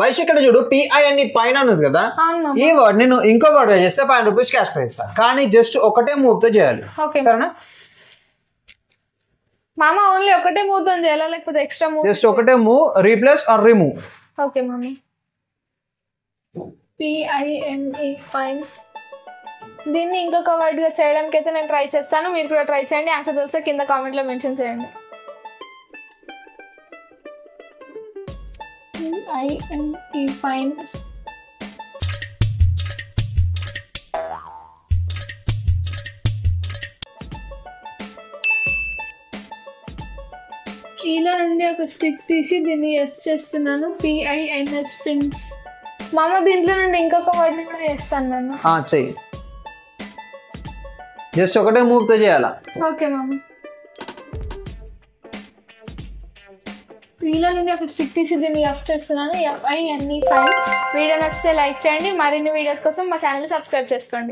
వైష్ ఇక్కడ చూడు పిఐ అని పైన ఉన్నది కదా, ఈ వర్డ్ నేను ఇంకో వర్డ్ చేస్తే 500 రూపీస్ క్యాష్ ప్రైజ్ ఇస్తాను. కానీ జస్ట్ ఒకటే మూవ్ తో చేయాలి, సరేనా? మామ ఓన్లీ ఒకటే మూవ్ తో చేయాలా లేకపోతే ఎక్స్ట్రా మూవ్? జస్ట్ ఒకటే move, replace or remove. Okay మామ. PINE fine. దీన్ని ఇంకొక వర్డ్ గా చేయడానికి అయితే నేను ట్రై చేస్తాను, మీరు కూడా ట్రై చేయండి. ఆన్సర్ తెలిస్తే కింద కామెంట్ లో మెన్షన్ చేయండి. PINE fine. ఇలా నుండి ఒక స్టిక్ తీసి దీన్ని ఎస్ చేస్తున్నాను. PINS pins. మామ దీంట్లో నుండి ఇంకొక వర్డ్ కూడా చేస్తాను నేను. చెయ్యి, జస్ట్ ఒకటే మూవ్ తో చేయాలా? ఓకే మామ. వీడియో నుండి ఒక స్టిక్ తీసి దీన్ని ఎఫ్ చేస్తున్నాను. FINE fine. వీడియో నచ్చితే లైక్ చేయండి, మరిన్ని వీడియోస్ కోసం మా ఛానల్ సబ్స్క్రైబ్ చేసుకోండి.